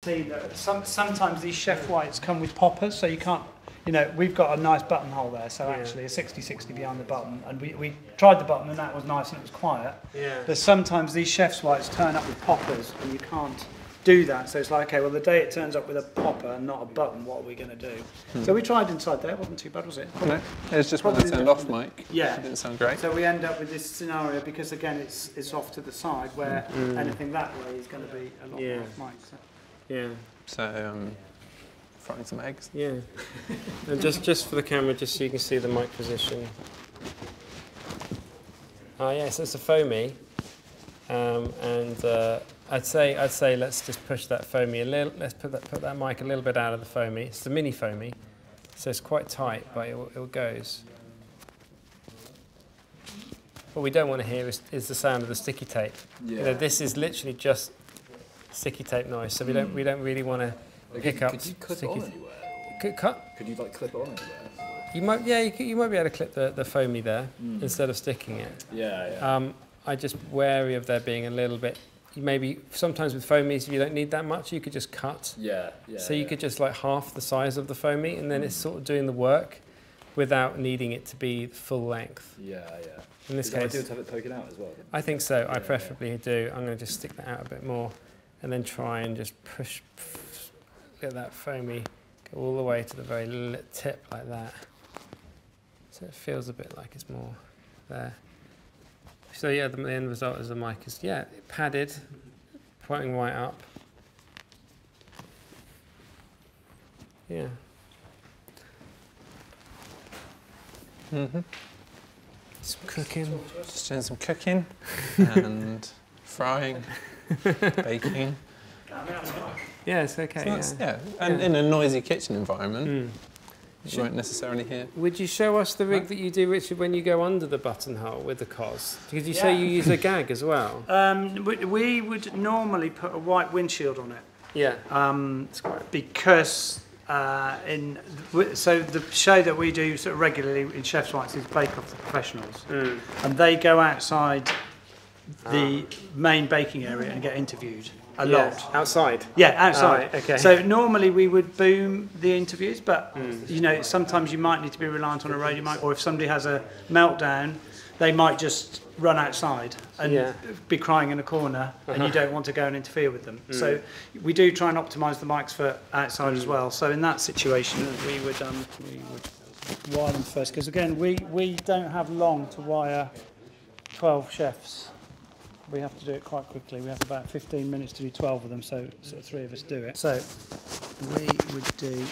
see that sometimes these chef whites come with poppers, so you can't, you know, we've got a nice buttonhole there, so actually a 60-60 behind the button, and we tried the button and that was nice and it was quiet. Yeah. But sometimes these chef's whites turn up with poppers and you can't do that, so it's like, okay, well the day it turns up with a popper and not a button, what are we going to do? So we tried inside there, it wasn't too bad, was it? No, it was just when I turned off mic. Yeah. It didn't sound great. So we end up with this scenario because again it's off to the side where anything that way is going to be a lot more off mic. So. Yeah. So, frying some eggs. Yeah. And just for the camera, just so you can see the mic position. Oh yeah, so it's a foamy, and I'd say let's just push that foamy a little. Let's put that mic a little bit out of the foamy. It's the mini foamy, so it's quite tight, but it goes. What we don't want to hear is the sound of the sticky tape. Yeah. You know, this is literally just sticky tape noise, so we don't really want to pick up. Could you clip it on anywhere? Could you like clip it on anywhere? You might, yeah, you might be able to clip the foamy there instead of sticking it. Yeah. I'm just wary of there being a little bit. Maybe sometimes with foamies you don't need that much. You could just cut. Yeah. So you could just like half the size of the foamy, and then it's sort of doing the work without needing it to be full length. Yeah. In this case, I do to have it poking out as well. I think so. I preferably do. I'm going to just stick that out a bit more, and then try and just push, get that foamy go all the way to the very tip like that. So it feels a bit like it's more there. So yeah, the end result is the mic is padded, pointing right up. Yeah. Some cooking. Just doing some cooking and frying, baking. Yeah, it's okay. So and in a noisy kitchen environment, you won't necessarily hear. Would you show us the rig that you do, Richard, when you go under the buttonhole with the cos? Because you say you use a gag as well. We would normally put a white windshield on it. Yeah. Because so the show that we do sort of regularly in Chef's Whites is Bake Off the Professionals, and they go outside the main baking area and get interviewed a lot. Outside? Yeah, outside. Okay. So normally we would boom the interviews, but you know, sometimes you might need to be reliant on a radio mic, or if somebody has a meltdown, they might just run outside and be crying in a corner, and you don't want to go and interfere with them. So we do try and optimise the mics for outside as well. So in that situation, we would wire them first, because again, we don't have long to wire 12 chefs. We have to do it quite quickly. We have about 15 minutes to do 12 of them, so sort of 3 of us do it. So we would do.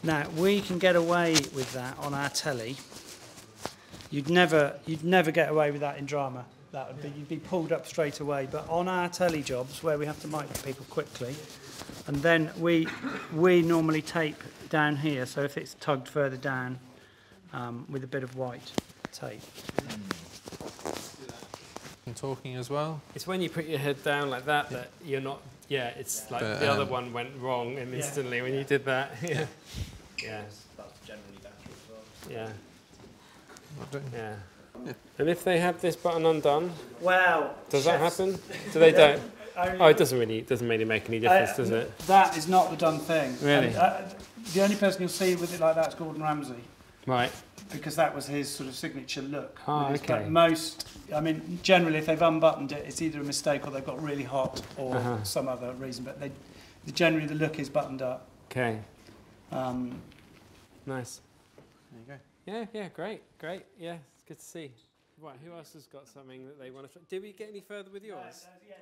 Now we can get away with that on our telly. You'd never get away with that in drama. That would be, you'd be pulled up straight away. But on our telly jobs, where we have to mic people quickly, and then we normally tape down here. So if it's tugged further down with a bit of white tape. And talking as well. It's when you put your head down like that that you're not. Yeah, it's like the other one went wrong instantly when you did that. Yeah. That's generally better as well. Yeah. And if they have this button undone, well, does that happen? Do they don't? Oh, it doesn't really make any difference, does it? That is not the done thing. Really? The only person you'll see with it like that is Gordon Ramsay. Right. Because that was his sort of signature look. Oh, okay. But generally, if they've unbuttoned it, it's either a mistake or they've got really hot or some other reason. But generally, the look is buttoned up. Okay. There Nice. you go. Yeah, great. Yeah, it's good to see. Right, who else has got something that they want to try? Did we get any further with yours? Yeah,